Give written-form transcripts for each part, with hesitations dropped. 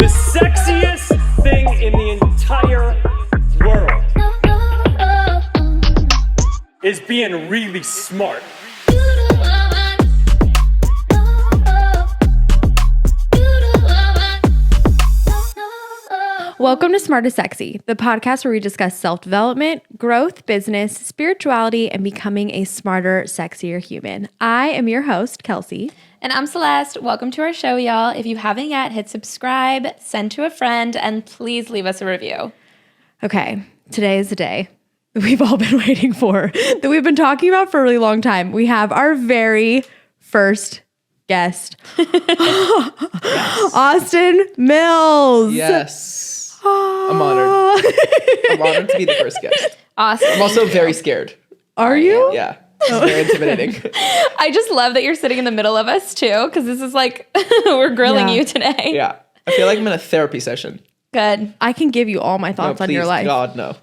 The sexiest thing in the entire world is being really smart. Welcome to Smart is Sexy, the podcast where we discuss self-development, growth, business, spirituality, and becoming a smarter, sexier human. I am your host, Kelsi. And I'm Celeste. Welcome to our show, y'all. If you haven't yet, hit subscribe, send to a friend, and please leave us a review. Okay, today is the day that we've all been waiting for, that we've been talking about for a really long time. We have our very first guest, Austin Mills. Yes. I'm honored. I'm honored to be the first guest. Awesome. I'm also very scared. Are you? Yeah. It's very intimidating. I just love that you're sitting in the middle of us too, because this is like, we're grilling you today. Yeah. I feel like I'm in a therapy session. Good. I can give you all my thoughts on your life. God, no.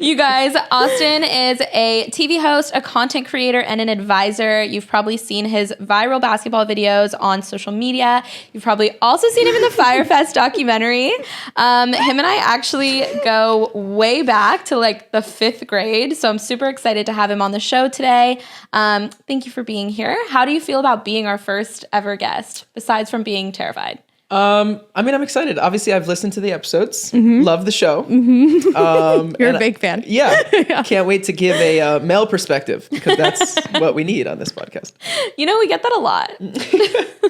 You guys, Austin is a TV host, a content creator, and an advisor. You've probably seen his viral basketball videos on social media. You've probably also seen him in the Fyre Fest documentary. Him and I actually go way back to like the 5th grade. So I'm super excited to have him on the show today. Thank you for being here. How do you feel about being our first ever guest, besides from being terrified? I'm excited. Obviously, I've listened to the episodes. Love the show. You're a big fan. Yeah. Can't wait to give a male perspective, because that's what we need on this podcast. You know, we get that a lot. And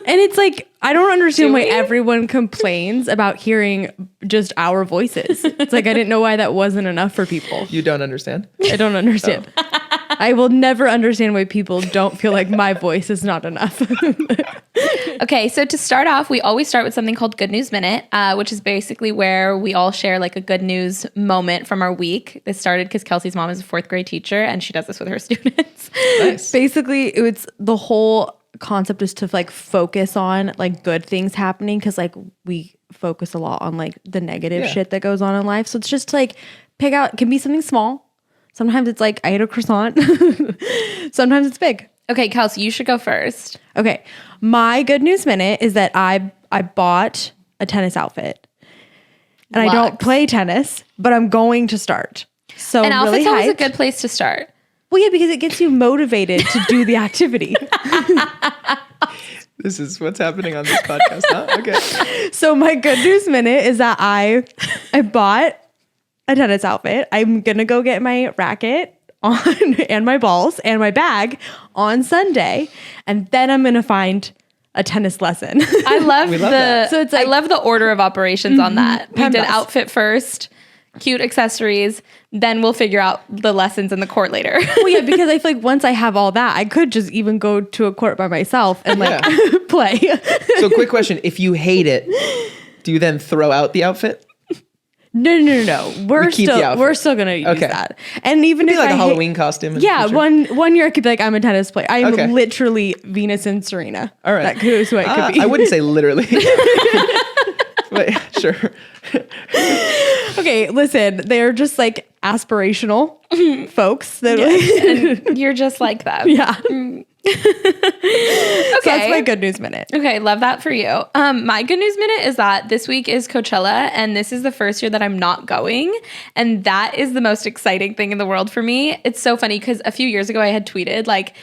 it's like, I don't understand why everyone complains about hearing just our voices. It's like, I didn't know why that wasn't enough for people. You don't understand? I don't understand. I will never understand why people don't feel like my voice is not enough. Okay, so to start off, we always start with something called Good News Minute, which is basically where we all share like a good news moment from our week. This started because Kelsey's mom is a 4th grade teacher, and she does this with her students. Nice. Basically, it's the whole concept is to like focus on like good things happening, because like we focus a lot on like the negative shit that goes on in life. So it's just to, like, pick out, it can be something small. Sometimes it's like I ate a croissant. Sometimes it's big. Okay, Kelsey, you should go first. Okay. My good news minute is that I bought a tennis outfit. And I don't play tennis, but I'm going to start. So And I'm really outfit's always a hyped. good place to start. Well, yeah, because it gets you motivated to do the activity. This is what's happening on this podcast, huh? Okay. So my good news minute is that I bought a tennis outfit. I'm going to go get my racket on and my balls and my bag on Sunday. And then I'm going to find a tennis lesson. I love that. So it's like, I love the order of operations on that. We did PEMDAS. outfit first, cute accessories, then we'll figure out the lessons in the court later. well, yeah, because I feel like once I have all that, I could just even go to a court by myself and like play. So quick question. If you hate it, do you then throw out the outfit? No. We're keep the outfit. we're still gonna use Okay. that. And even Be if like I a hate- Halloween costume. In the Yeah, future. one year I could be like, I'm a tennis player. I'm Okay. literally Venus and Serena. All right. That is who I could be. I wouldn't say literally. But sure. Okay, listen, they're just like aspirational folks. That And you're just like them. yeah. Okay. So that's my good news minute. Okay, love that for you. My good news minute is that this week is Coachella, and this is the first year that I'm not going, and that is the most exciting thing in the world for me. It's so funny because a few years ago I had tweeted, like,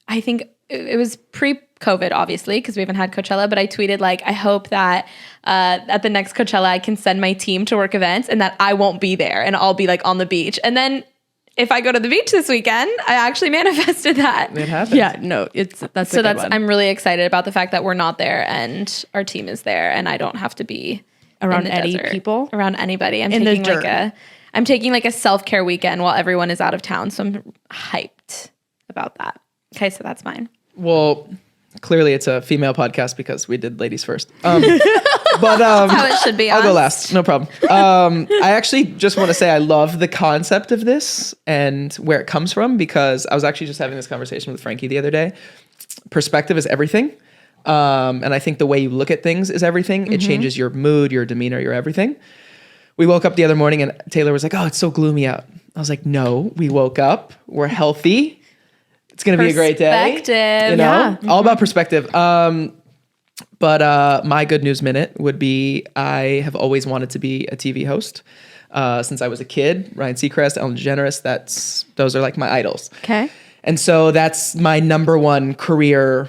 I think it was pre-COVID, obviously, because we haven't had Coachella, but I tweeted, like, I hope that at the next Coachella I can send my team to work events and that I won't be there and I'll be, like, on the beach. And then if I go to the beach this weekend, I actually manifested that. It happens. Yeah, no, that's a good one. I'm really excited about the fact that we're not there and our team is there and I don't have to be Around in the any desert, people? around anybody. I'm In the taking like a self-care weekend while everyone is out of town, so I'm hyped about that. Okay, so that's mine. Well, clearly it's a female podcast because we did ladies first. But How it should be. I'll go us. last. No problem. I actually just want to say I love the concept of this and where it comes from, because I was actually just having this conversation with Frankie the other day. Perspective is everything. And I think the way you look at things is everything. It changes your mood, your demeanor, your everything. We woke up the other morning and Taylor was like, oh, it's so gloomy out. I was like, no, we woke up. We're healthy. It's going to be a great day. Perspective. You know, all about perspective. But my good news minute would be I have always wanted to be a TV host since I was a kid. Ryan Seacrest, Ellen DeGeneres, those are like my idols. Okay. And so that's my number one career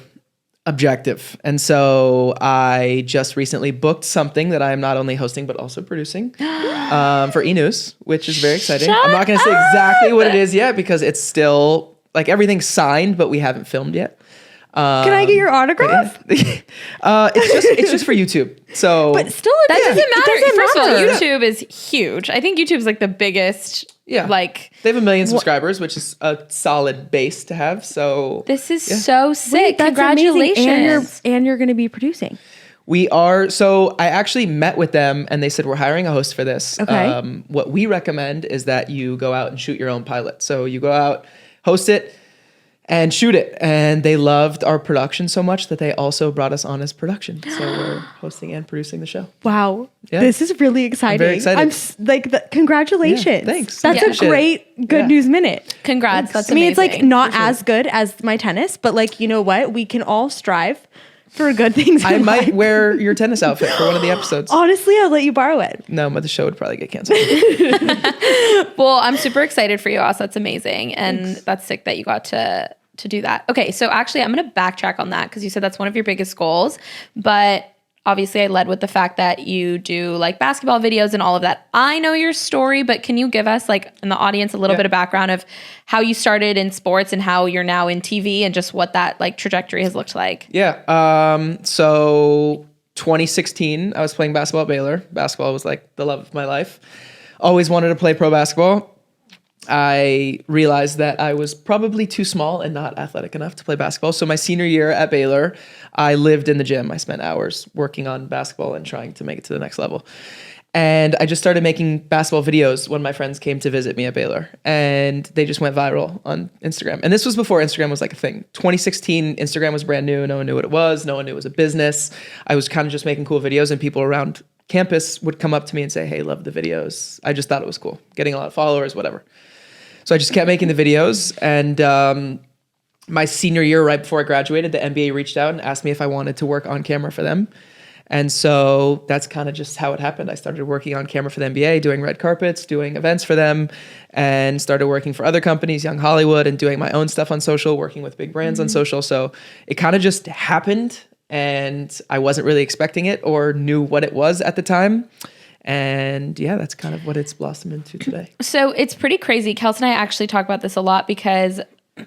objective. And so I just recently booked something that I am not only hosting but also producing for E! News, which is very exciting. I'm not going to say exactly what it is yet because it's still like everything's signed, but we haven't filmed yet. Can I get your autograph? It's just for YouTube. So, But still, That doesn't matter. It doesn't First of all, matter. YouTube is huge. I think YouTube's like the biggest. yeah, Like, they have 1 million subscribers, which is a solid base to have. So this is so sick. That's amazing. Congratulations. And you're going to be producing. we are. So I actually met with them and they said, we're hiring a host for this. Okay. What we recommend is that you go out and shoot your own pilot. So you go out, host it, and shoot it. And they loved our production so much that they also brought us on as production. So we're hosting and producing the show. Wow. Yeah. This is really exciting. very excited. Congratulations. Yeah, thanks. That's Yeah. a Appreciate it. great good Yeah. news minute. Congrats. That's I mean, amazing. it's like not as good as my tennis, but like, you know what? We can all strive for good things. I in might life. wear your tennis outfit for one of the episodes. Honestly, I'll let you borrow it. No, but the show would probably get canceled. Well, I'm super excited for you, Oz. That's amazing. And that's sick that you got to do that. Okay, so actually I'm going to backtrack on that because you said that's one of your biggest goals. But obviously I led with the fact that you do like basketball videos and all of that. I know your story, but can you give us like in the audience a little bit of background of how you started in sports and how you're now in TV and just what that like trajectory has looked like? Yeah. So 2016, I was playing basketball at Baylor. Basketball was like the love of my life. Always wanted to play pro basketball. I realized that I was probably too small and not athletic enough to play basketball. So my senior year at Baylor, I lived in the gym. I spent hours working on basketball and trying to make it to the next level. And I just started making basketball videos when my friends came to visit me at Baylor. And they just went viral on Instagram. And this was before Instagram was like a thing. 2016, Instagram was brand new. No one knew what it was. No one knew it was a business. I was kind of just making cool videos and people around campus would come up to me and say, hey, love the videos. I just thought it was cool. Getting a lot of followers, whatever. So I just kept making the videos. And my senior year, right before I graduated, the NBA reached out and asked me if I wanted to work on camera for them. And so that's kind of just how it happened. I started working on camera for the NBA, doing red carpets, doing events for them, and started working for other companies, Young Hollywood, and doing my own stuff on social, working with big brands on social. So it kind of just happened, and I wasn't really expecting it or knew what it was at the time. And yeah, that's kind of what it's blossomed into today. So it's pretty crazy. Kelsey and I actually talk about this a lot because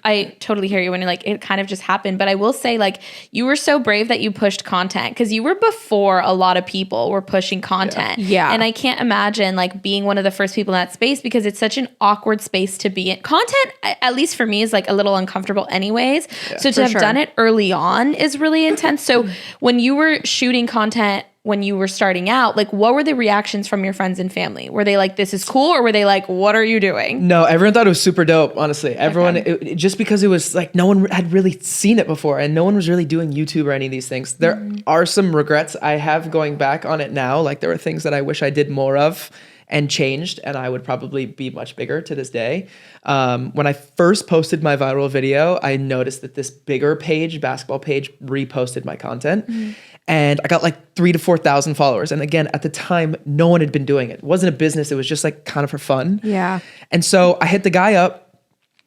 I totally hear you when you're like, it kind of just happened. But I will say, like, you were so brave that you pushed content because you were before a lot of people were pushing content. Yeah. And I can't imagine like being one of the first people in that space because it's such an awkward space to be in. Content, at least for me, is like a little uncomfortable anyways. So to have done it early on is really intense. So when you were shooting content, when you were starting out, like what were the reactions from your friends and family? Were they like, this is cool? Or were they like, what are you doing? No, everyone thought it was super dope, honestly. Everyone, just because it was like no one had really seen it before and no one was really doing YouTube or any of these things. There are some regrets I have going back on it now. Like there were things that I wish I did more of and changed, and I would probably be much bigger to this day. When I first posted my viral video, I noticed that this bigger page, basketball page, reposted my content. And I got like 3,000 to 4,000 followers. And again, at the time, no one had been doing it. It wasn't a business. It was just like kind of for fun. Yeah. And so I hit the guy up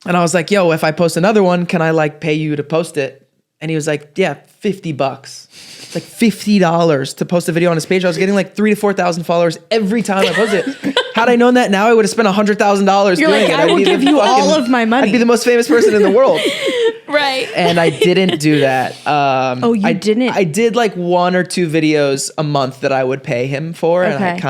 and I was like, yo, if I post another one, can I like pay you to post it? And he was like, yeah, $50. It's like $50 to post a video on his page. I was getting like 3,000 to 4,000 followers every time I posted it. Had I known that now, I would have spent $100,000 doing like, it. I will give you all of my money. I'd be the most famous person in the world. Right. And I didn't do that. You didn't? I did like 1 or 2 videos a month that I would pay him for. Okay.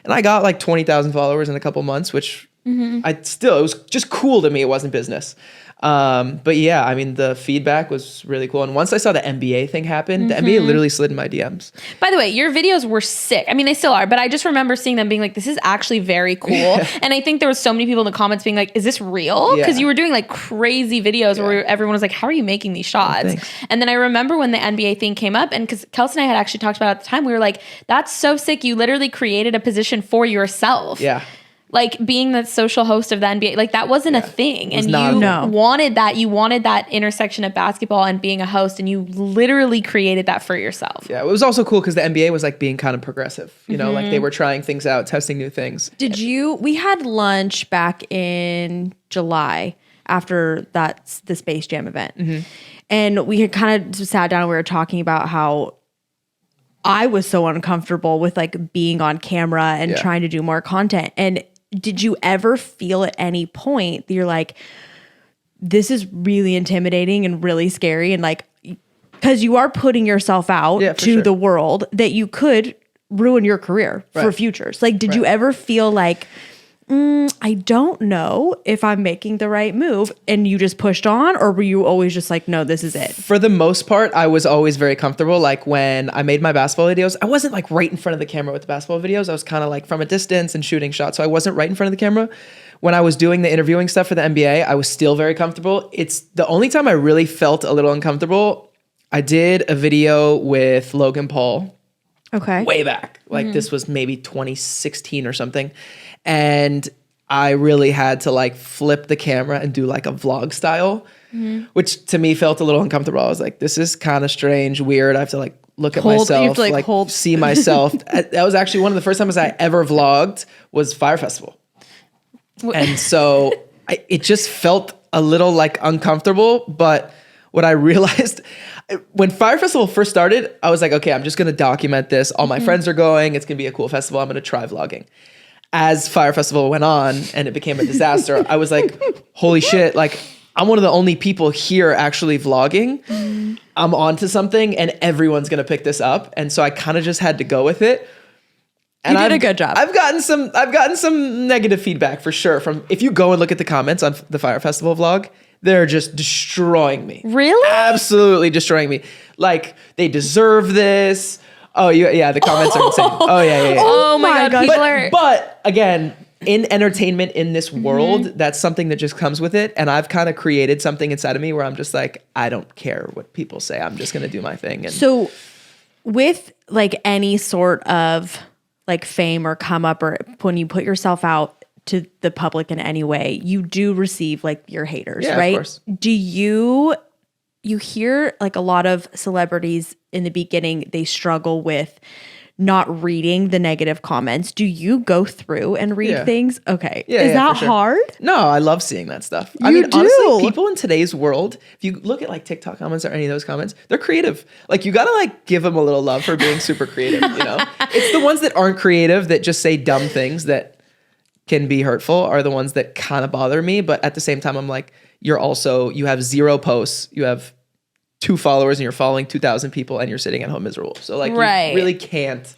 And I got like 20,000 followers in a couple months, which it was just cool to me. It wasn't business. But yeah, I mean, the feedback was really cool. And once I saw the NBA thing happen, the NBA literally slid in my DMs. By the way, your videos were sick. I mean, they still are, but I just remember seeing them being like, this is actually very cool. And I think there was so many people in the comments being like, is this real? Because you were doing like crazy videos where everyone was like, how are you making these shots? Thanks. And then I remember when the NBA thing came up, and because Kelsey and I had actually talked about it at the time, we were like, that's so sick. You literally created a position for yourself. Yeah. Like being the social host of the NBA, like that wasn't a thing. And not a you thing. wanted that. You wanted that intersection of basketball and being a host, and you literally created that for yourself. Yeah, it was also cool because the NBA was like being kind of progressive. You know, like they were trying things out, testing new things. We had lunch back in July after the Space Jam event. And we had kind of sat down and we were talking about how I was so uncomfortable with like being on camera and trying to do more content. And did you ever feel at any point that you're like, this is really intimidating and really scary, and like, because you are putting yourself out to the world, that you could ruin your career for futures? Like, did you ever feel like, I don't know if I'm making the right move, and you just pushed on? Or were you always just like, no, this is it? For the most part, I was always very comfortable. Like when I made my basketball videos, I wasn't like right in front of the camera with the basketball videos. I was kind of like from a distance and shooting shots. So I wasn't right in front of the camera. When I was doing the interviewing stuff for the NBA, I was still very comfortable. It's the only time I really felt a little uncomfortable. I did a video with Logan Paul. Okay. Way back. Like this was maybe 2016 or something. And I really had to like flip the camera and do like a vlog style, which to me felt a little uncomfortable. I was like, this is kind of strange, weird. I have to like look at myself, you have to, see myself. That was actually one of the first times I ever vlogged was Fire Festival. And so it just felt a little like uncomfortable. But what I realized when Fire Festival first started, I was like, okay, I'm just going to document this. All my friends are going. It's going to be a cool festival. I'm going to try vlogging. As Fire Festival went on and it became a disaster, I was like, holy shit, like I'm one of the only people here actually vlogging. I'm onto something and everyone's going to pick this up. And so I kind of just had to go with it. And you did a good job. I've gotten some negative feedback for sure from, if you go and look at the comments on the Fire Festival vlog, they're just destroying me. Really? Absolutely destroying me. Like they deserve this. Oh, the comments are insane. Oh, yeah. Oh my God. People are. But again, in entertainment in this world, that's something that just comes with it. And I've kind of created something inside of me where I'm just like, I don't care what people say. I'm just going to do my thing. And so with like any sort of like fame or come up, or when you put yourself out to the public in any way, you do receive like your haters, right? Of course. Do you hear like a lot of celebrities in the beginning, they struggle with not reading the negative comments. Do you go through and read things? Okay. Is that for sure. hard? No, I love seeing that stuff. You do? Honestly, people in today's world, if you look at like TikTok comments or any of those comments, they're creative. Like you got to like give them a little love for being super creative, you know? It's the ones that aren't creative that just say dumb things that can be hurtful are the ones that kind of bother me. But at the same time, I'm like, you have 0 posts, you have 2 followers and you're following 2,000 people and you're sitting at home miserable. So like you really can't.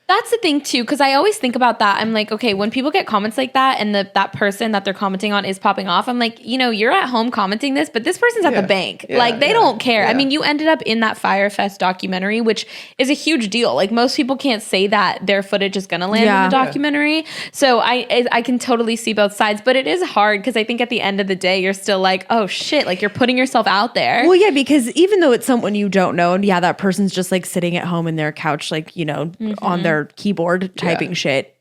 That's the thing too, because I always think about that. I'm like, okay, when people get comments like that and that person that they're commenting on is popping off, I'm like, you're at home commenting this, but this person's at the bank. Like they don't care. Yeah. I mean, you ended up in that Fyre Fest documentary, which is a huge deal. Like most people can't say that their footage is going to land in the documentary. So I can totally see both sides, but it is hard because I think at the end of the day, you're still like, oh shit, like you're putting yourself out there. Well, yeah, because even though it's someone you don't know, and that person's just like sitting at home in their couch, like, on their keyboard typing shit,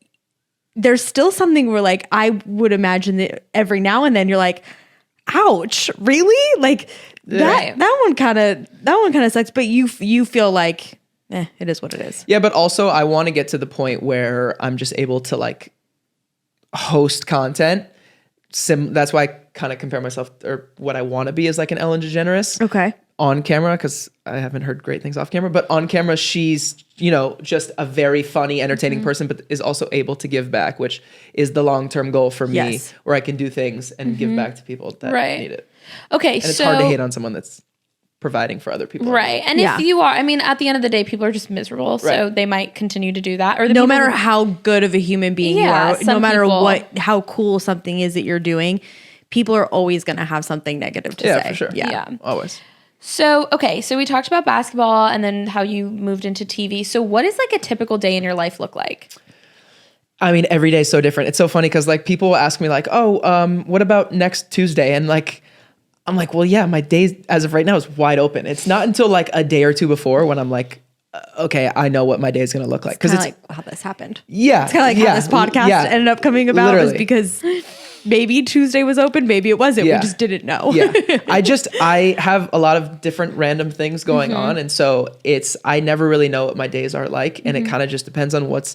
there's still something where like I would imagine that every now and then you're like, ouch, really? Like that one kind of sucks, but you feel like it is what it is. Yeah, but also I want to get to the point where I'm just able to like host content. That's why I kind of compare myself, or what I want to be, is like an Ellen DeGeneres. Okay. On camera, because I haven't heard great things off camera, but on camera, she's, just a very funny, entertaining person, but is also able to give back, which is the long-term goal for me, where I can do things and give back to people that need it. Okay. And it's hard to hate on someone that's providing for other people. Right. And if you are, I mean, at the end of the day, people are just miserable. So they might continue to do that. Or no matter how good of a human being you are, no matter how cool something is that you're doing, people are always going to have something negative to say. Yeah, for sure. Yeah. Always. So, okay, so we talked about basketball and then how you moved into TV. So what does like a typical day in your life look like? I mean, every day is so different. It's so funny because like people will ask me like, what about next Tuesday? And like, I'm like, well, yeah, my day as of right now is wide open. It's not until like a day or two before when I'm like, okay, I know what my day is going to look like. Because It's it's, like how this happened. yeah. It's kind of like how this podcast ended up coming about was because maybe Tuesday was open, maybe it wasn't. Yeah. We just didn't know. Yeah. I have a lot of different random things going on. And so I never really know what my days are like. And it kind of just depends on what's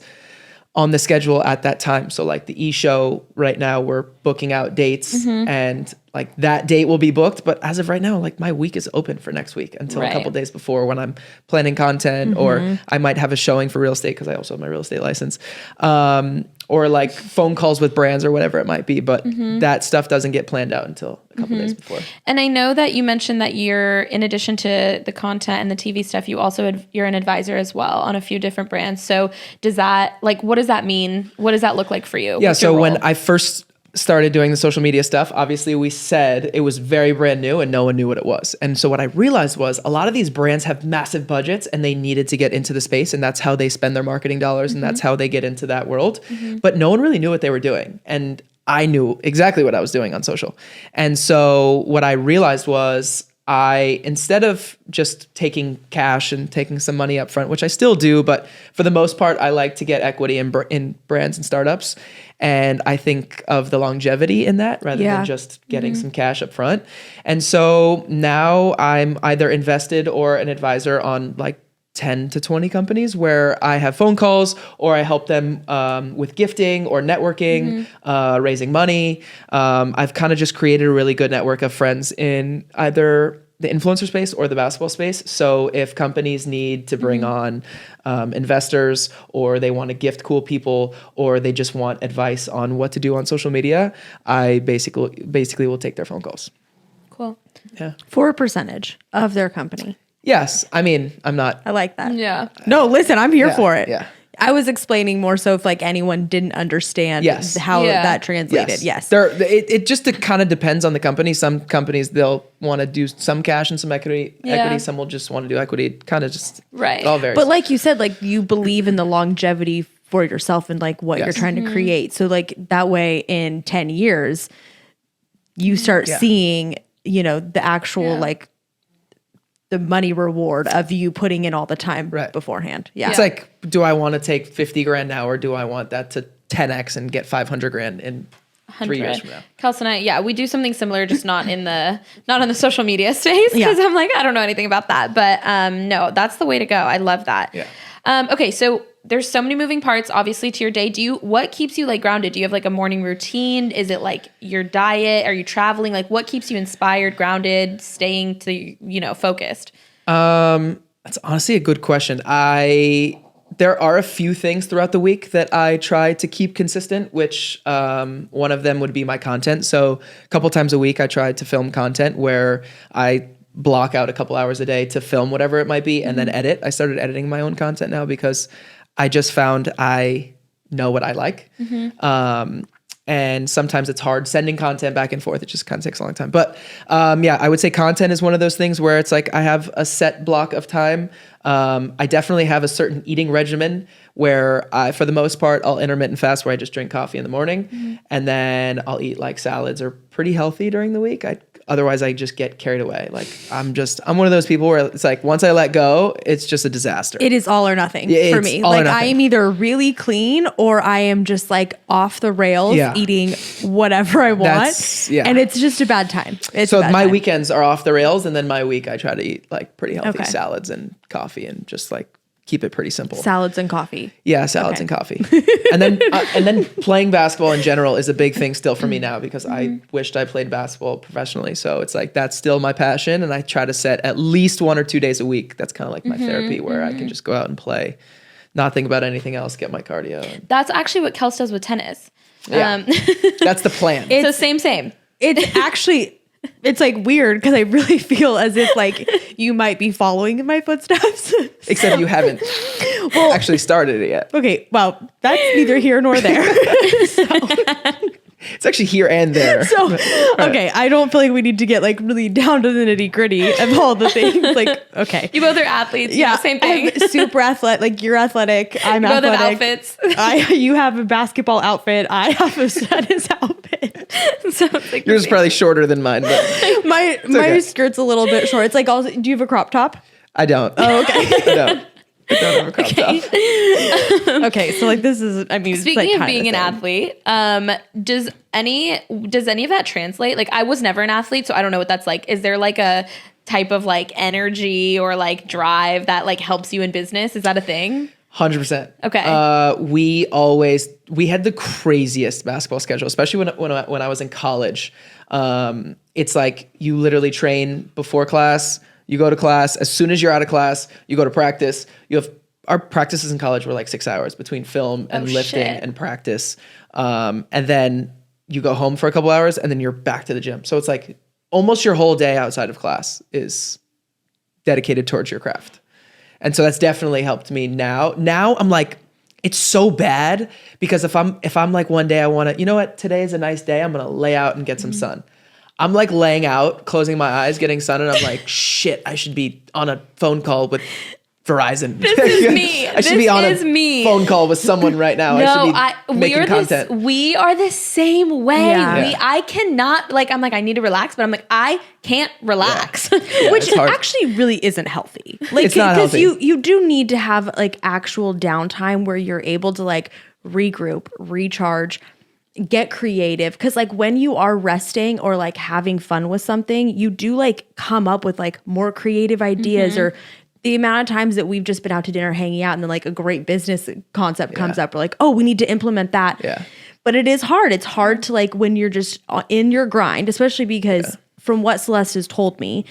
on the schedule at that time. So like the show right now, we're booking out dates and like that date will be booked. But as of right now, like my week is open for next week until a couple days before when I'm planning content or I might have a showing for real estate because I also have my real estate license. Or like phone calls with brands or whatever it might be. But that stuff doesn't get planned out until a couple days before. And I know that you mentioned that you're, in addition to the content and the TV stuff, you're an advisor as well on a few different brands. So what does that mean? What does that look like for you? Yeah. What's your So when role? I first started doing the social media stuff, obviously we said it was very brand new and no one knew what it was. And so what I realized was a lot of these brands have massive budgets and they needed to get into the space, and that's how they spend their marketing dollars and that's how they get into that world. But no one really knew what they were doing. And I knew exactly what I was doing on social. And so what I realized was instead of just taking cash and taking some money up front, which I still do, but for the most part, I like to get equity in brands and startups. And I think of the longevity in that rather than just getting some cash up front. And so now I'm either invested or an advisor on like 10 to 20 companies where I have phone calls or I help them with gifting or networking, raising money. I've kind of just created a really good network of friends in either the influencer space or the basketball space. So if companies need to bring on investors or they want to gift cool people or they just want advice on what to do on social media, I basically will take their phone calls. Cool. Yeah. For a percentage of their company. Yes. I mean, I'm not. I like that. Yeah. No, listen, I'm here for it. Yeah. I was explaining more so if like anyone didn't understand how that translated. Yes. It just kind of depends on the company. Some companies, they'll want to do some cash and some equity. Some will just want to do equity. Kind of just it all varies. But like you said, like you believe in the longevity for yourself and like what you're trying to create. So like that way in 10 years, you start seeing, the actual like the money reward of you putting in all the time beforehand. Yeah. It's like, do I want to take 50 grand now or do I want that to 10x and get 500 grand in 3 years from now? Kelsi and I, we do something similar, just not in the social media space because I'm like, I don't know anything about that. But no, that's the way to go. I love that. Yeah. Okay. So there's so many moving parts, obviously, to your day. What keeps you like grounded? Do you have like a morning routine? Is it like your diet? Are you traveling? Like what keeps you inspired, grounded, staying to, focused? That's honestly a good question. There are a few things throughout the week that I try to keep consistent, which one of them would be my content. So a couple times a week, I try to film content where I block out a couple hours a day to film whatever it might be and then edit. I started editing my own content now because I just found I know what I like. And sometimes it's hard sending content back and forth. It just kind of takes a long time. But I would say content is one of those things where it's like I have a set block of time. I definitely have a certain eating regimen where for the most part, I'll intermittent fast where I just drink coffee in the morning. And then I'll eat like salads or pretty healthy during the week. Otherwise, I just get carried away. Like I'm one of those people where it's like once I let go, it's just a disaster. It is all or nothing for me. All like or nothing. I am either really clean or I am just like off the rails eating whatever I want. And it's just a bad time. So my weekends are off the rails, and then my week I try to eat like pretty healthy salads and coffee and just like keep it pretty simple. Salads and coffee. Yeah, salads and coffee. and then playing basketball in general is a big thing still for me now because I wished I played basketball professionally. So it's like that's still my passion, and I try to set at least 1 or 2 days a week. That's kind of like my therapy where I can just go out and play, not think about anything else, get my cardio. That's actually what Kelsi does with tennis. Yeah. That's the plan. So same. It's actually... It's like weird because I really feel as if like you might be following in my footsteps. Except you haven't actually started it yet. Okay, well, that's neither here nor there. It's actually here and there. So, okay, I don't feel like we need to get like really down to the nitty gritty of all the things. Like, okay. You both are athletes. Yeah. Same thing. I'm super athletic. Like you're athletic. I'm you both athletic. have outfits. You have a basketball outfit. I have a tennis outfit. So it's like yours is probably shorter than mine, but my skirt's a little bit short. It's like also, do you have a crop top? I don't. Oh, okay. I don't. But don't have a crop top. Okay, so like this is, I mean, it's Speaking like of being an athlete, does any of that translate? Like, I was never an athlete, so I don't know what that's like. Is there like a type of like energy or like drive that like helps you in business? Is that a thing? 100%. Okay. We had the craziest basketball schedule, especially when I was in college. It's like you literally train before class, you go to class. As soon as you're out of class, you go to practice. Our practices in college were like 6 hours between film and lifting and practice. And then you go home for a couple hours and then you're back to the gym. So it's like almost your whole day outside of class is dedicated towards your craft. And so that's definitely helped me now. Now I'm like, it's so bad because if I'm like one day I want to, you know what, today is a nice day, I'm going to lay out and get some sun. I'm like laying out, closing my eyes, getting sun, and I'm like, shit, I should be on a phone call with Verizon. This is me. I should be on a phone call with someone right now. I should be making content. We are the same way. Yeah. I cannot, like, I'm like, I need to relax, but I'm like, I can't relax. Yeah, which it's hard. actually really isn't healthy. Like, It's not because healthy. you do need to have like actual downtime where you're able to like regroup, recharge, get creative. Because like when you are resting or like having fun with something, you do like come up with like more creative ideas. Or the amount of times that we've just been out to dinner hanging out and then like a great business concept comes up, we're like, oh, we need to implement that. Yeah. But it is hard. It's hard to like when you're just in your grind, especially because from what Celeste has told me,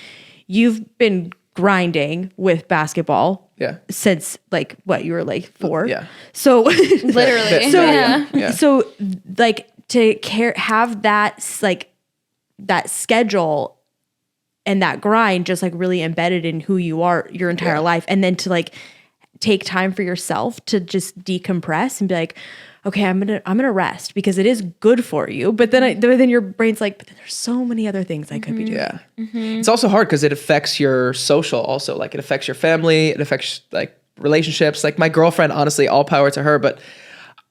you've been grinding with basketball since like what, you were like 4? Yeah. So Literally. So like to have that like that schedule and that grind just like really embedded in who you are your entire life, and then to like take time for yourself to just decompress and be like, okay, I'm gonna rest because it is good for you. But then your brain's like, but then there's so many other things I could be doing. Yeah. It's also hard because it affects your social also. Like it affects your family, it affects like relationships. Like my girlfriend, honestly, all power to her, but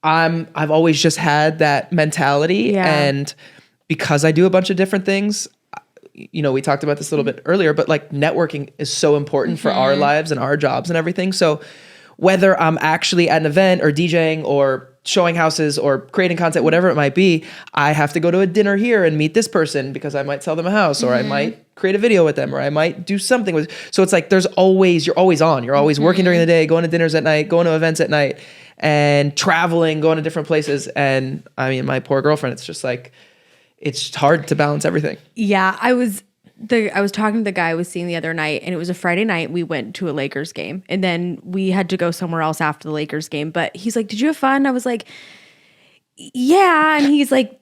I've always just had that mentality. And because I do a bunch of different things, you know, we talked about this a little bit earlier, but like networking is so important for our lives and our jobs and everything. So whether I'm actually at an event or DJing or showing houses or creating content, whatever it might be, I have to go to a dinner here and meet this person because I might sell them a house or I might create a video with them or I might do something with. So it's like you're always on. You're always working during the day, going to dinners at night, going to events at night, and traveling, going to different places. And I mean, my poor girlfriend, it's just like, it's hard to balance everything. Yeah, I was talking to the guy I was seeing the other night, and it was a Friday night. We went to a Lakers game, and then we had to go somewhere else after the Lakers game. But he's like, "Did you have fun?" I was like, "Yeah," and he's like,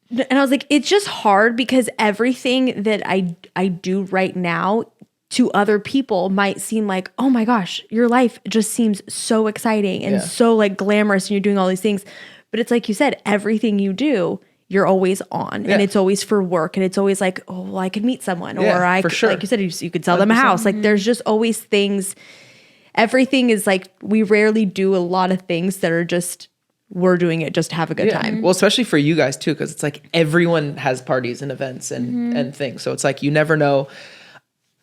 and I was like, "It's just hard because everything that I do right now to other people might seem like, oh my gosh, your life just seems so exciting and so like glamorous, and you're doing all these things." But it's like you said, everything you do, you're always on, and it's always for work, and it's always like, oh, well, I could meet someone, or I for could, sure. like you said, you could sell them a house. Like there's just always things. Everything is like, we rarely do a lot of things that are just, we're doing it just to have a good time. Well, especially for you guys too, because it's like everyone has parties and events and things. So it's like you never know.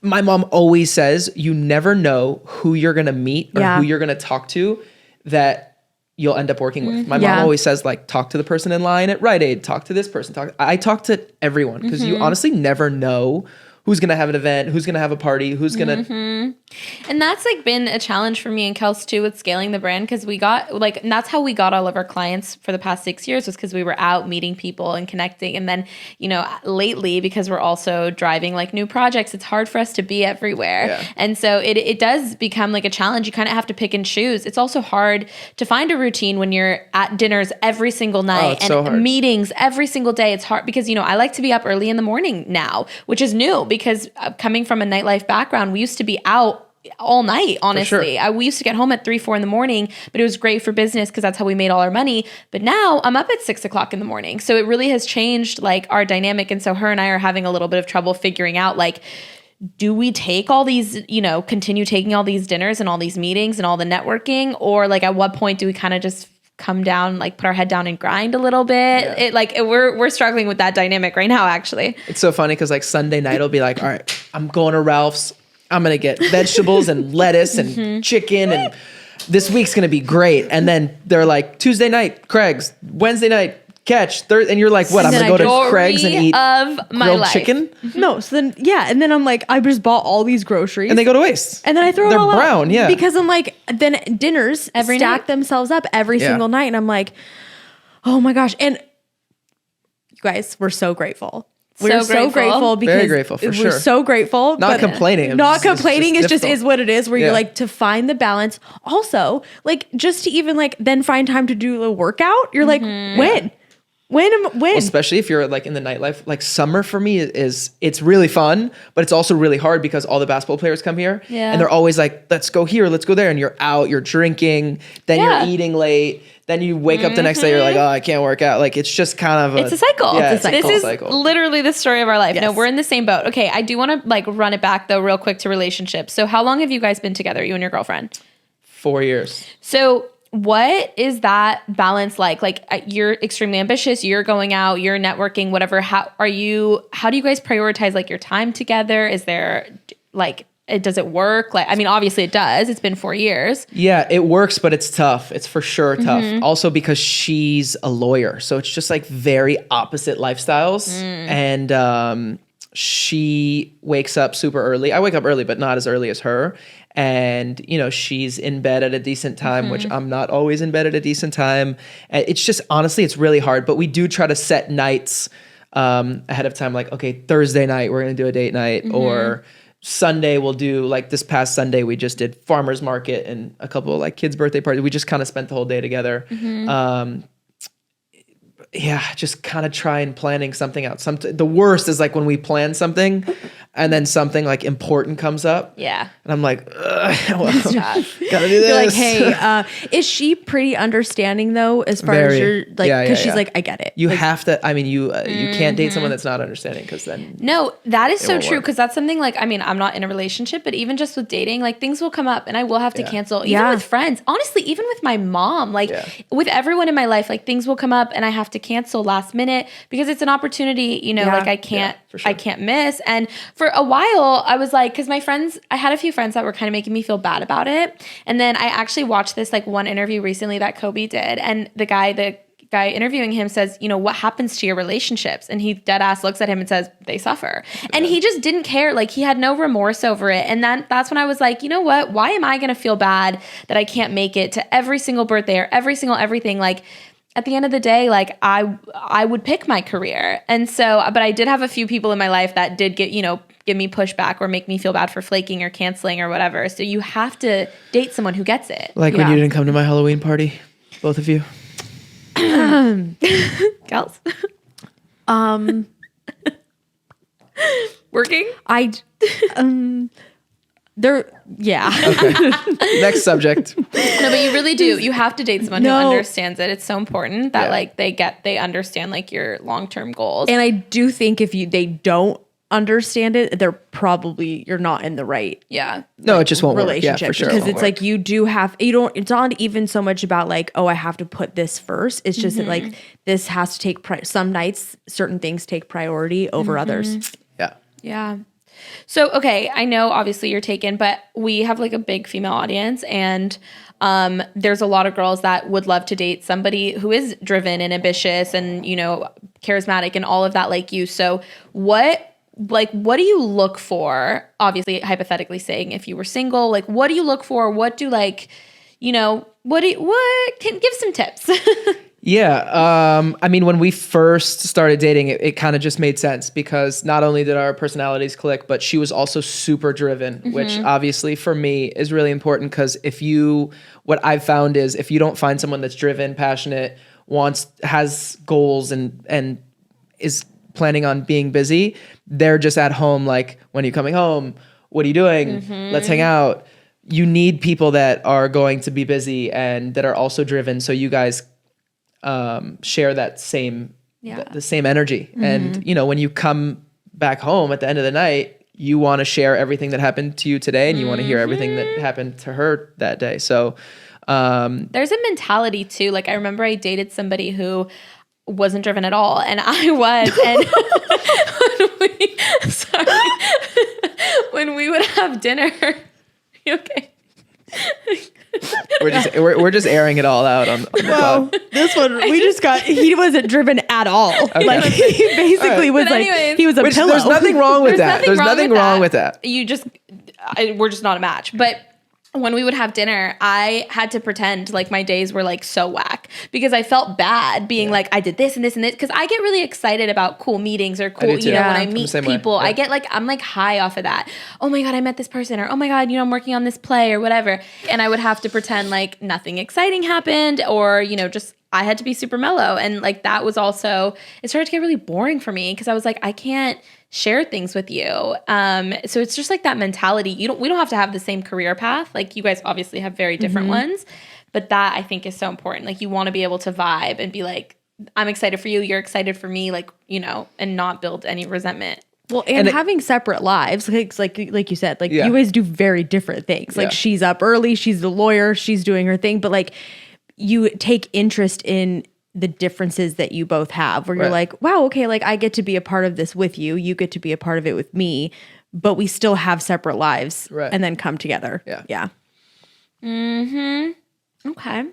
My mom always says you never know who you're gonna meet or who you're gonna talk to that you'll end up working with. My mom always says, like, talk to the person in line at Rite Aid, talk to this person. I talk to everyone because you honestly never know who's going to have an event, who's going to have a party, who's going to... And that's like been a challenge for me and Kels too with scaling the brand, because we got like, and that's how we got all of our clients for the past 6 years, was because we were out meeting people and connecting. And then, you know, lately, because we're also driving like new projects, it's hard for us to be everywhere. Yeah. And so it does become like a challenge. You kind of have to pick and choose. It's also hard to find a routine when you're at dinners every single night it's so hard. meetings every single day. It's hard because, you know, I like to be up early in the morning now, which is new because coming from a nightlife background, we used to be out all night, honestly. Sure. We used to get home at 3-4 in the morning, but it was great for business because that's how we made all our money. But now I'm up at 6 o'clock in the morning. So it really has changed like our dynamic. And so her and I are having a little bit of trouble figuring out, like, do we take all these, you know, continue taking all these dinners and all these meetings and all the networking? Or like at what point do we kind of just come down, like put our head down and grind a little bit? Yeah. We're struggling with that dynamic right now, actually. It's so funny because like Sunday night will be like, all right, I'm going to Ralph's. I'm going to get vegetables and lettuce and chicken and this week's going to be great. And then they're like, Tuesday night, Craig's, Wednesday night, Catch, Thursday. And you're like, what? I'm going to go to Craig's and eat grilled chicken? No. So then, and then I'm like, I just bought all these groceries. And they go to waste. And then I throw They're it all brown, out. yeah. Because I'm like, then dinners Every stack night? themselves up every single night. And I'm like, oh my gosh. And you guys, we're so grateful. We're so grateful because very grateful for sure. We're so grateful. Not complaining. Not complaining. It's just difficult. is what it is. Where you're like to find the balance. Also, like just to even like then find time to do a workout. You're like when. Well, especially if you're like in the nightlife, like summer for me is it's really fun, but it's also really hard because all the basketball players come here and they're always like, let's go here, let's go there. And you're out, you're drinking, then you're eating late. Then you wake up the next day, you're like, oh, I can't work out. Like, it's just kind of it's a cycle. Yeah, it's a cycle. This is literally the story of our life. Yes. No, we're in the same boat. Okay, I do want to like run it back though real quick to relationships. So how long have you guys been together, you and your girlfriend? 4 years. So what is that balance like? Like you're extremely ambitious, you're going out, you're networking, whatever. How do you guys prioritize like your time together? Is there like, does it work? Like, I mean, obviously it does. It's been 4 years. Yeah, it works, but it's tough. It's for sure tough. Also because she's a lawyer. So it's just like very opposite lifestyles. And she wakes up super early. I wake up early, but not as early as her. And, you know, she's in bed at a decent time, which I'm not always in bed at a decent time. And it's just, honestly, it's really hard. But we do try to set nights ahead of time. Like, okay, Thursday night, we're going to do a date night. Or Sunday, we'll do, like this past Sunday, we just did farmer's market and a couple of like kids' birthday parties. We just kind of spent the whole day together. Just kind of try and planning something out. The worst is like when we plan something and then something like important comes up. Yeah. And I'm like, gotta do this. You're like, hey, is she pretty understanding though, as far as you're like, because she's like, I get it. You have to, I mean, you can't date someone that's not understanding because then. No, that is so won't true work. because that's something like, I mean, I'm not in a relationship, but even just with dating, like things will come up and I will have to cancel. Even with friends, honestly, even with my mom, like with everyone in my life, like things will come up and I have to cancel last minute because it's an opportunity, you know, like I can't, I can't miss. And for a while I was like, cause I had a few friends that were kind of making me feel bad about it. And then I actually watched this like one interview recently that Kobe did. And the guy interviewing him says, you know, what happens to your relationships? And he dead ass looks at him and says, they suffer. And he just didn't care. Like he had no remorse over it. And that's when I was like, you know what? Why am I going to feel bad that I can't make it to every single birthday or every single everything? Like at the end of the day, like I would pick my career. And so, but I did have a few people in my life that did give me pushback or make me feel bad for flaking or canceling or whatever. So you have to date someone who gets it. Like when you didn't come to my Halloween party, both of you. Gals. Working? Okay. Next subject. No, but you really do. You have to date someone who understands it. It's so important that like they understand like your long-term goals. And I do think if they don't understand it, you're not in the right No, it just won't relationship. Work. Yeah, for sure. Because it's like it's not even so much about like, oh, I have to put this first. It's just that like this has to take some nights, certain things take priority over others. Yeah. Yeah. So, okay, I know obviously you're taken, but we have like a big female audience and there's a lot of girls that would love to date somebody who is driven and ambitious and, you know, charismatic and all of that like you. So what do you look for? Obviously, hypothetically saying if you were single, like what do you look for? What do like, you know, what can give some tips? Yeah. I mean, when we first started dating, it kind of just made sense because not only did our personalities click, but she was also super driven, which obviously for me is really important because what I've found is if you don't find someone that's driven, passionate, has goals and is planning on being busy, they're just at home. Like, when are you coming home? What are you doing? Let's hang out. You need people that are going to be busy and that are also driven. So you guys share that same the same energy. And you know, when you come back home at the end of the night, you want to share everything that happened to you today and you want to hear everything that happened to her that day. So there's a mentality too. Like I remember I dated somebody who wasn't driven at all and I was. And when we would have dinner. You okay? We're just airing it all out on the Well, pod. this one he wasn't driven at all. Like he basically was But like anyways, he was a Which pillow. there's nothing wrong with that. There's nothing wrong with that. We're just not a match. But when we would have dinner, I had to pretend like my days were like so whack because I felt bad being like, I did this and this and this. Because I get really excited about cool meetings or cool, do too. when Yeah. I I'm the meet same way. people, Yeah. I get like, I'm like high off of that. Oh my God, I met this person, or oh my God, I'm working on this play or whatever. And I would have to pretend like nothing exciting happened, or, just I had to be super mellow. And like that was also, it started to get really boring for me because I was like, I can't share things with you. So it's just like that mentality. We don't have to have the same career path. Like you guys obviously have very different ones, but that I think is so important. Like you want to be able to vibe and be like, I'm excited for you, you're excited for me, like, and not build any resentment. Well, and having separate lives, like you said, like Yeah. you guys do very different things. Like Yeah. she's up early, she's the lawyer, she's doing her thing, but like you take interest in the differences that you both have, where you're Right. like, wow, okay, like I get to be a part of this with you, you get to be a part of it with me, but we still have separate lives, Right. and then come together. Yeah. Okay.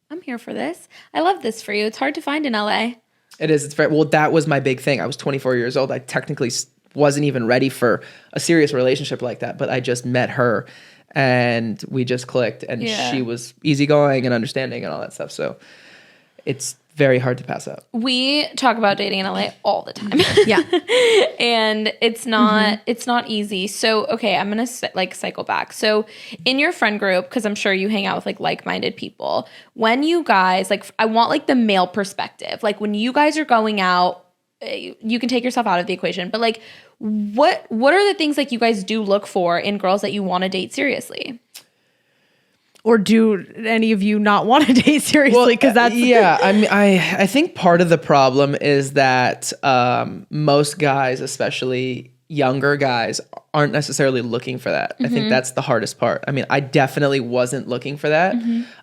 I'm here for this. I love this for you. It's hard to find in LA. It is. It's very well. That was my big thing. I was 24 years old. I technically wasn't even ready for a serious relationship like that, but I just met her, and we just clicked. And Yeah. she was easygoing and understanding and all that stuff. So it's very hard to pass up. We talk about dating in LA all the time. Yeah. And it's not easy. So, okay, I'm going to like cycle back. So in your friend group, because I'm sure you hang out with like-minded people, when you guys, like, I want like the male perspective. Like when you guys are going out, you can take yourself out of the equation, but like what are the things like you guys do look for in girls that you want to date seriously? Or do any of you not want to date seriously? Because that's yeah. I mean, I think part of the problem is that most guys, especially younger guys, aren't necessarily looking for that. I think that's the hardest part. I mean, I definitely wasn't looking for that.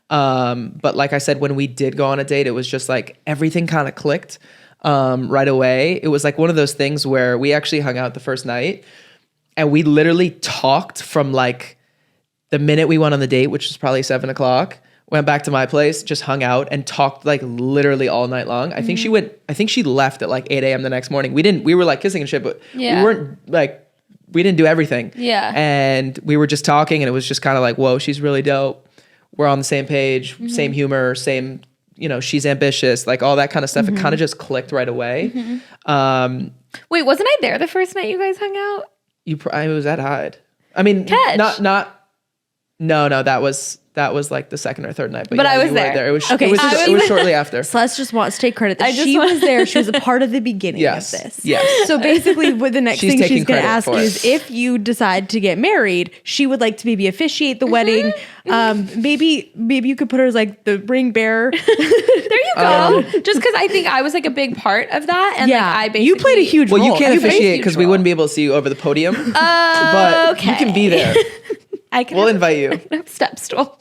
But like I said, when we did go on a date, it was just like everything kind of clicked right away. It was like one of those things where we actually hung out the first night, and we literally talked from like the minute we went on the date, which was probably 7:00, went back to my place, just hung out and talked like literally all night long. I think she left at like 8 a.m. the next morning. We were like kissing and shit, but we weren't like, we didn't do everything. Yeah. And we were just talking, and it was just kind of like, whoa, she's really dope. We're on the same page, same humor, same, she's ambitious, like all that kind of stuff. It kind of just clicked right away. Wait, wasn't I there the first night you guys hung out? I was at Hyde. I mean, Catch. No, that was like the second or third night. But I yeah, was you weren't there. It was, Okay, it was shortly after. Celeste just wants to take credit. I just She want- was there. She was a part of the beginning Yes. of this. Yes. So basically, with the next She's thing taking she's going to credit ask for you it. is if you decide to get married, she would like to maybe officiate the wedding. Maybe you could put her as like the ring bearer. There you go. Just because I think I was like a big part of that. And like I basically. you played a huge Well, role. you can't You played a officiate huge because we role. wouldn't be able to see you over the podium. But you can be there. I can We'll have, invite you. I can have step stool.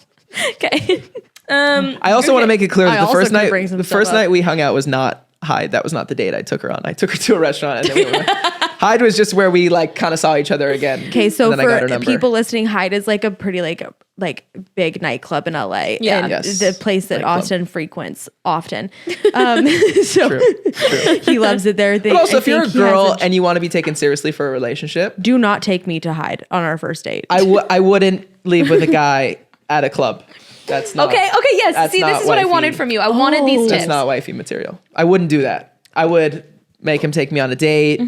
Okay. I also want to make it clear I that the also first could night, bring some the stuff first up. night we hung out was not Hyde. That was not the date I took her on. I took her to a restaurant, and then we went. Hyde was just where we like kind of saw each other again. Okay, so and then I got her for number. people listening, Hyde is like a pretty like big nightclub in LA. Yeah. And Yes. the place that Nightclub. Austin frequents often. So True. he loves it there. But also, if you're a girl and you want to be taken seriously for a relationship, do not take me to Hyde on our first date. I wouldn't leave with a guy at a club. That's not Okay. Yes. that's See, this not is what I wifey. wanted from you. I wanted these tips. That's not wifey material. I wouldn't do that. I would make him take me on a date.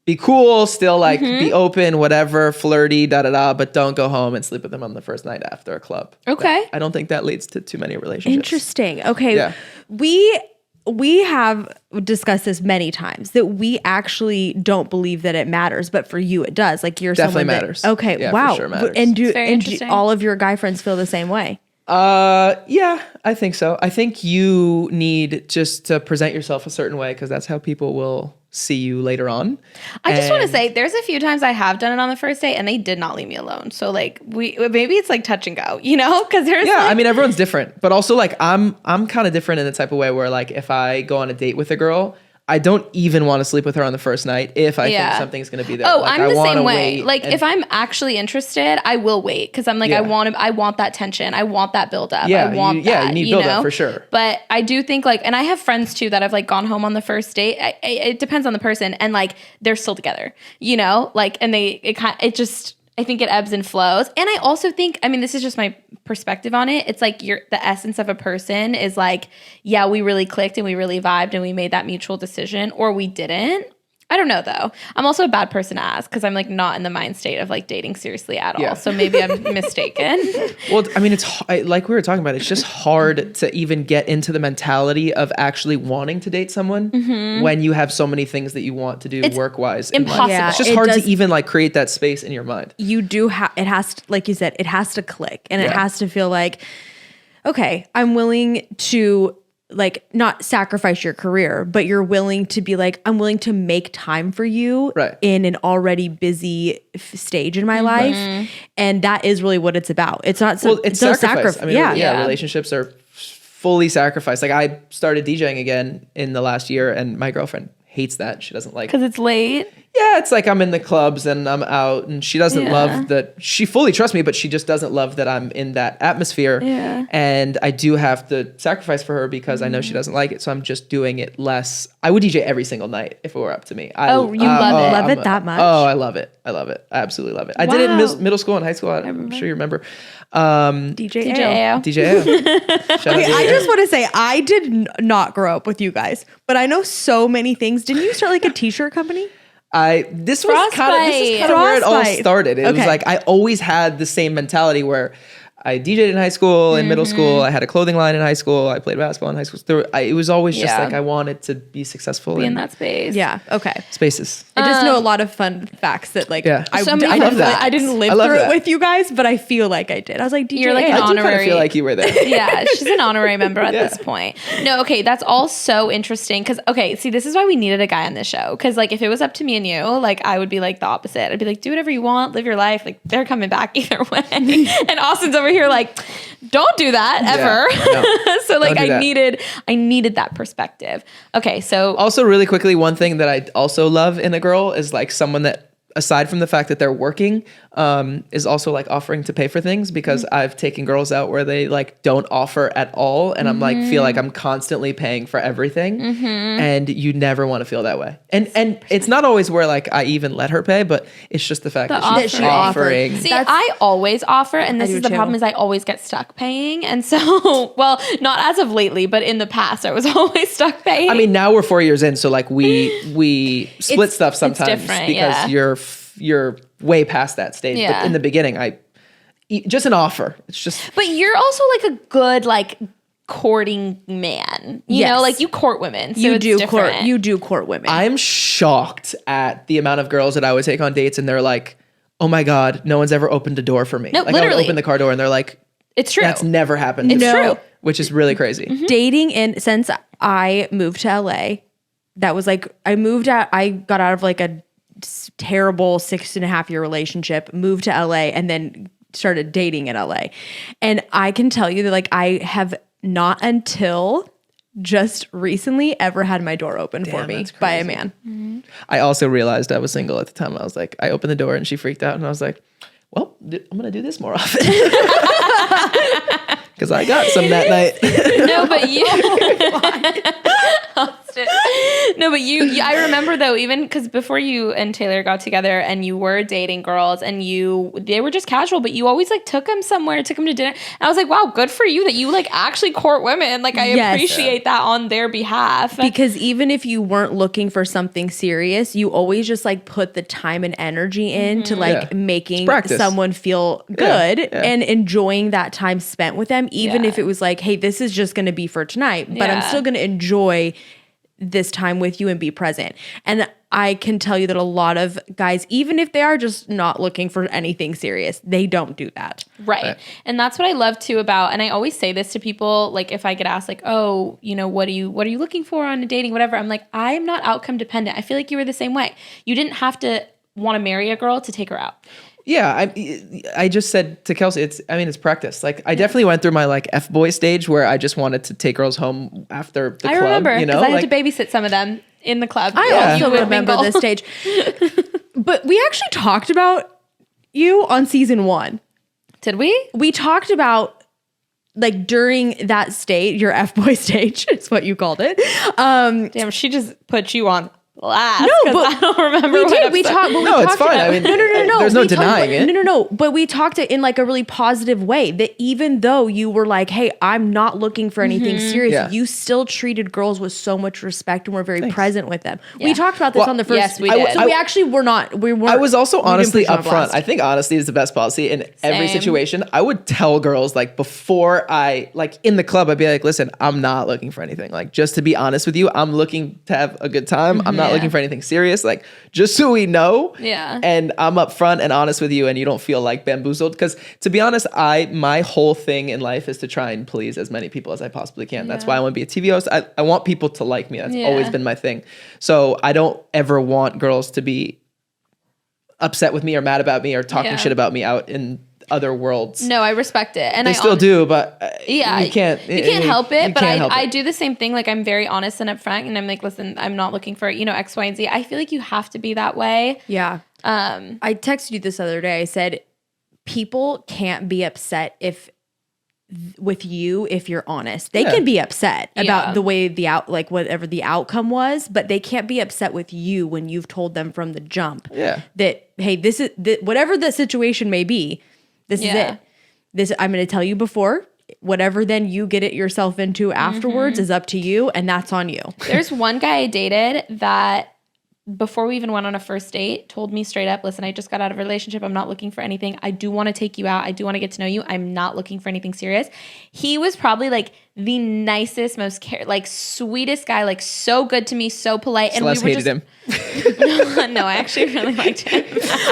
Be cool, still like be open, whatever, flirty, but don't go home and sleep with him on the first night after a club. Okay. I don't think that leads to too many relationships. Interesting. Okay. Yeah. We have discussed this many times that we actually don't believe that it matters, but for you it does. Like you're Definitely someone that- matters. Okay. Yeah, for wow. sure matters. And do very and do interesting. all of your guy friends feel the same way? Yeah, I think so. I think you need just to present yourself a certain way because that's how people will see you later on. I just want to And- say there's a few times I have done it on the first date and they did not leave me alone. So like maybe it's like touch and go, because there's Yeah, like, I mean everyone's different, but also like I'm kind of different in the type of way where like if I go on a date with a girl, I don't even want to sleep with her on the first night if I think something's going to be there. Oh, like, I'm the same way. wait Like if I'm actually interested, I will wait because I'm like, I want that tension. I want that build up. Yeah, I want that. Yeah, you need build up for sure. But I do think like, and I have friends too that have like gone home on the first date. It depends on the person, and like they're still together, you know, like, and I think it ebbs and flows. And I also think, I mean, this is just my perspective on it. It's like the essence of a person is like, yeah, we really clicked and we really vibed and we made that mutual decision, or we didn't. I don't know though. I'm also a bad person to ask because I'm like not in the mind state of like dating seriously at all. So maybe I'm mistaken. Well, I mean, it's like we were talking about, it's just hard to even get into the mentality of actually wanting to date someone when you have so many things that you want to do work-wise. Impossible. Yeah, it's just hard to even like create that space in your mind. You do it has to, like you said, it has to click, and it has to feel like, okay, I'm willing to like not sacrifice your career, but you're willing to be like, I'm willing to make time for you in an already busy stage in my life. And that is really what it's about. It's not it's sacrifice. I mean, relationships are fully sacrificed. Like I started DJing again in the last year, and my girlfriend hates that. She doesn't like because it's late. Yeah, it's like I'm in the clubs and I'm out, and she doesn't love that. She fully trusts me, but she just doesn't love that I'm in that atmosphere. Yeah. And I do have to sacrifice for her because I know she doesn't like it. So I'm just doing it less. I would DJ every single night if it were up to me. You love it. Love it that much? Oh, I love it. I love it. I absolutely love it. I did it in middle school and high school. I'm sure you remember. DJ AO. DJ AO. Okay, I just want to say I did not grow up with you guys, but I know so many things. Didn't you start like a t-shirt company? This was kind of where it all started. It was like I always had the same mentality where I DJ'd in high school, in middle school. I had a clothing line in high school. I played basketball in high school. It was always just like I wanted to be successful in that space. Yeah. Okay. Spaces. I just know a lot of fun facts that like I didn't live through it with you guys, but I feel like I did. I was like, DJ, you're like an I honorary. do kind of feel like you were there. Yeah, she's an honorary member at this point. No, okay, that's all so interesting because see, this is why we needed a guy on this show because like if it was up to me and you, like I would be like the opposite. I'd be like, do whatever you want, live your life. Like they're coming back either way. And Austin's over here like, don't do that ever. No, so like I needed that perspective. Okay, so also really quickly, one thing that I also love in a girl is like someone that, aside from the fact that they're working, is also like offering to pay for things, because I've taken girls out where they like don't offer at all, and I'm like feel like I'm constantly paying for everything, and you never want to feel that way. And it's not always where like I even let her pay, but it's just the fact that she's offering. See, I always offer, and this is the problem: is I always get stuck paying, and so well, not as of lately, but in the past, I was always stuck paying. I mean, now we're 4 years in, so like we split stuff sometimes because you're way past that stage. Yeah. But in the beginning, just an offer. It's just. But you're also like a good like courting man. You know, like you court women. So you do court women. I'm shocked at the amount of girls that I would take on dates, and they're like, "Oh my God, no one's ever opened a door for me." No, like literally. I would open the car door, and they're like, "It's true. That's never happened." It's true. Which is really crazy. Dating since I moved to LA, that was like I got out of like a terrible 6.5-year relationship, moved to LA, and then started dating in LA. And I can tell you that like I have not until just recently ever had my door open for me by a man. I also realized I was single at the time. I was like, I opened the door and she freaked out, and I was like, well, I'm going to do this more often. Because I got some that night. No, but you. No, but you. I remember though, even because before you and Taylor got together, and you were dating girls, and they were just casual, but you always like took them somewhere, took them to dinner. And I was like, wow, good for you that you like actually court women. Like I appreciate that on their behalf. Because even if you weren't looking for something serious, you always just like put the time and energy into like making someone feel good and enjoying that time spent with them. Even if it was like, hey, this is just going to be for tonight, but I'm still going to enjoy this time with you and be present. And I can tell you that a lot of guys, even if they are just not looking for anything serious, they don't do that. Right. And that's what I love too about, and I always say this to people, like if I get asked like, oh, you know, what are you looking for on a dating, whatever. I'm like, I'm not outcome dependent. I feel like you were the same way. You didn't have to want to marry a girl to take her out. Yeah, I just said to Kelsi, it's practice. Like I definitely went through my like F-boy stage where I just wanted to take girls home after the club. I remember, you know, because I had to babysit some of them in the club. I Yeah. also You would remember mingle. this stage. But we actually talked about you on season 1. Did we? We talked about like during that stage, your F-boy stage is what you called it. Damn, she just put you on blast. No, 'cause but I don't remember. We what did. We episode. talked. No, it's fine. I mean, no. there's no We talked- denying it. No. But we talked it in like a really positive way. That even though you were like, "Hey, I'm not looking for anything serious," Yeah. you still treated girls with so much respect and were very present with them. Yeah. We talked about this Well, on the first. yes, we did. So we actually were not. We weren't. I was also we didn't honestly put you on upfront. blast. I think honesty is the best policy in every Same. situation. I would tell girls like before I like in the club, I'd be like, listen, I'm not looking for anything. Like just to be honest with you, I'm looking to have a good time. I'm not Yeah. looking for anything serious. Like just so we know. Yeah. And I'm upfront and honest with you and you don't feel like bamboozled. Because to be honest, my whole thing in life is to try and please as many people as I possibly can. That's why I want to be a TV host. I want people to like me. That's Yeah. always been my thing. So I don't ever want girls to be upset with me or mad about me or talking Yeah. shit about me out in other worlds. No, I respect it, and They still do, but Yeah, you can't. You can't help it, you but can't help I it. do the same thing. Like I'm very honest and upfront, and I'm like, listen, I'm not looking for X, Y, and Z. I feel like you have to be that way. Yeah. I texted you this other day. I said, people can't be upset with you if you're honest. They Yeah. can be upset Yeah. about the way whatever the outcome was, but they can't be upset with you when you've told them from the jump Yeah. that, hey, this is whatever the situation may be. This is Yeah. it. This I'm going to tell you before. Whatever then you get it yourself into afterwards is up to you, and that's on you. There's one guy I dated that before we even went on a first date told me straight up, listen, I just got out of a relationship. I'm not looking for anything. I do want to take you out. I do want to get to know you. I'm not looking for anything serious. He was probably like the nicest, most sweetest guy, like so good to me, so polite. And Celeste we were hated him. No, I actually really liked him.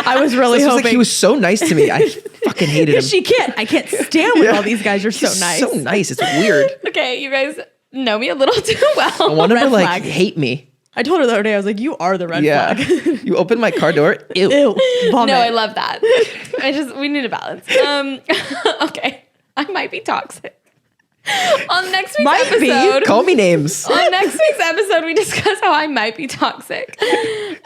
I was really This was hoping like he was so nice to me. I fucking hated him. I can't stand with all these guys. You're so He's nice. So nice. It's weird. Okay, you guys know me a little too well. I want him to Red like flag. hate me. I told her the other day, I was like, you are the red Yeah. flag. You opened my car door. Ew. Ew. Vomit. No, I love that. We need a balance. Okay. I might be toxic. On next week's Might be. episode. Call me names. On next week's episode, we discuss how I might be toxic. What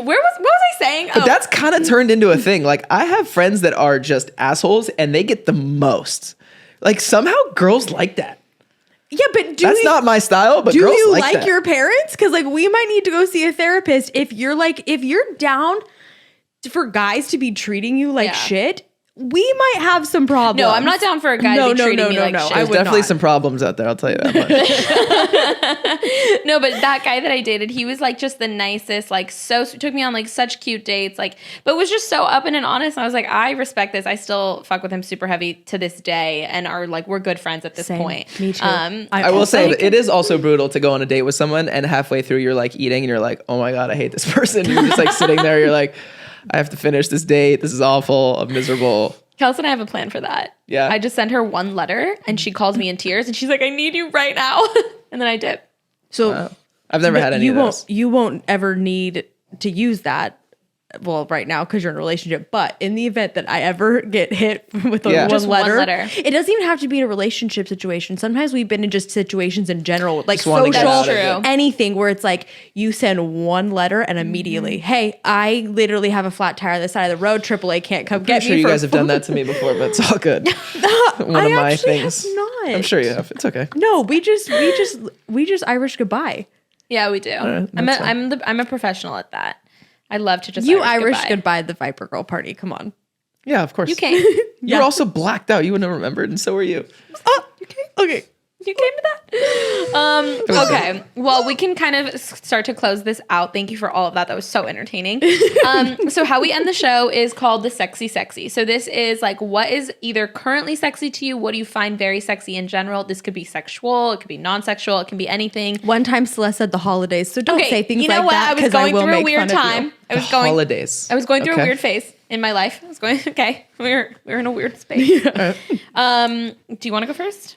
was I saying? But that's kind of turned into a thing. Like I have friends that are just assholes and they get the most. Like somehow girls like that. Yeah, but That's not my style, but do girls you like like that. your parents? Because like we might need to go see a therapist if you're down for guys to be treating you like Yeah. shit. We might have some problems. No, I'm not down for a guy to be treating me like shit. I There's would definitely not. some problems out there, I'll tell you that much. No, but that guy that I dated, he was like just the nicest, like took me on like such cute dates, like, but was just so open and honest. And I was like, I respect this. I still fuck with him super heavy to this day and are like, we're good friends at this Same. point. Me too. I will say that it is also brutal to go on a date with someone and halfway through you're like eating and you're like, oh my God, I hate this person. You're just like sitting there, you're like, I have to finish this date. This is awful. I'm miserable. Kelsey and I have a plan for that. Yeah. I just sent her one letter and she calls me in tears and she's like, I need you right now. And then I dip. So I've never had any you of won't those. you won't ever need to use that. Well, right now because you're in a relationship, but in the event that I ever get hit with Yeah. one Just one letter, letter. it doesn't even have to be in a relationship situation. Sometimes we've been in just situations in general, like Just wanting to get social, out of That's it. true. anything where it's like you send one letter and immediately, hey, I literally have a flat tire on the side of the road. AAA can't come I'm get sure me. you for guys have done that to me before, but it's all good. One I of my actually things. have not. I'm sure you have. It's okay. No, we just Irish goodbye. Yeah, we do. right, that's I'm a professional at that. I love to just You Irish goodbye. goodbye at the Viper Girl party. Come on. Yeah, of course. You came. You're also blacked out. You wouldn't have remembered, and so were you. Oh, okay. You came to that? Okay. Well, we can kind of start to close this out. Thank you for all of that. That was so entertaining. So how we end the show is called the Sexy Sexy. So this is like what is either currently sexy to you, what do you find very sexy in general? This could be sexual, it could be non-sexual, it can be anything. One time Celeste said the holidays, so don't Okay, say things you know like what? that I was because going will through a make weird fun of time. you. I was going Holidays. I was going through Okay. a weird phase in my life. I was going okay. We were in a weird space. Do you want to go first?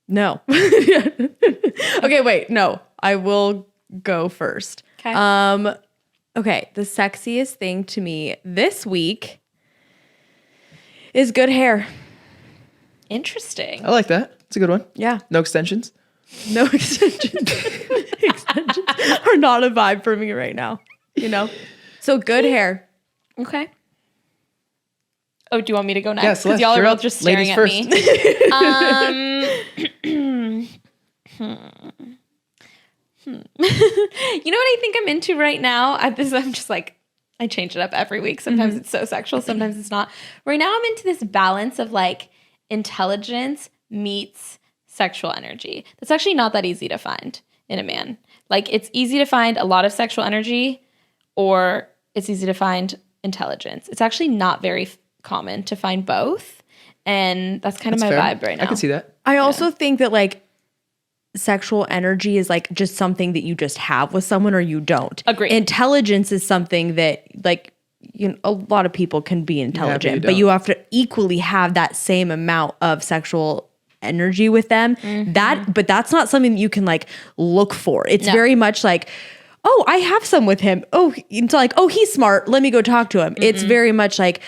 No. Okay, wait. No, I will go first. Okay. Okay, the sexiest thing to me this week is good hair. Interesting. I like that. It's a good one. Yeah. No extensions. No extensions. are not a vibe for me right now. You know? So good hair. Okay. Oh, do you want me to go next? Yeah, Because Celeste, y'all are you're both up. just staring Ladies at first. me. You know what I think I'm into right now? I'm just like, I change it up every week. Sometimes it's so sexual, sometimes it's not. Right now I'm into this balance of like intelligence meets sexual energy. That's actually not that easy to find in a man. Like it's easy to find a lot of sexual energy or it's easy to find intelligence. It's actually not very common to find both. And that's kind of my fair. vibe right now. I can see that. I also think that like sexual energy is like just something that you just have with someone or you don't. Agree. Intelligence is something that like a lot of people can be intelligent, but you have to equally have that same amount of sexual energy with them. But that's not something that you can like look for. It's very much like, oh, I have some with him. Oh, it's like, oh, he's smart. Let me go talk to him. It's very much like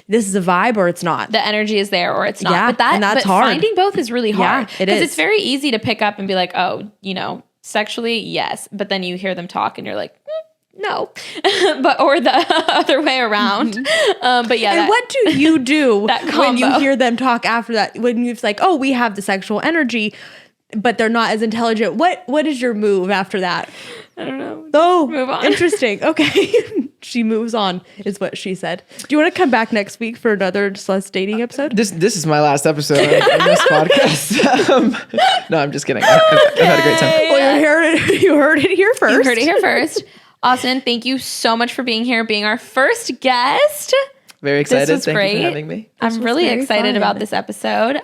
this is a vibe or it's not. The energy is there or it's not. Yeah, but and that's but hard. Finding both is really hard. Yeah, it is. Because it's very easy to pick up and be like, oh, you know, sexually, yes. But then you hear them talk and you're like, no. or the other way around. But yeah. And what do you do that when you combo. hear them talk after that? When you're like, oh, we have the sexual energy, but they're not as intelligent. What is your move after that? I don't know. Oh, Move on. Interesting. Okay. She moves on, is what she said. Do you want to come back next week for another Celeste dating episode? This is my last episode in this podcast. No, I'm just kidding. I've had a great time. Well, you heard it here first. You heard it here first. Austin, thank you so much for being here, being our first guest. Very excited. was Thank great. you for having me. I'm really very excited fun. about this episode.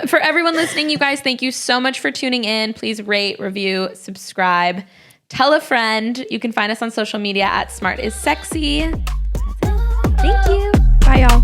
For everyone listening, you guys, thank you so much for tuning in. Please rate, review, subscribe, tell a friend. You can find us on social media at Smart is Sexy. That's it. Thank you. Bye, y'all.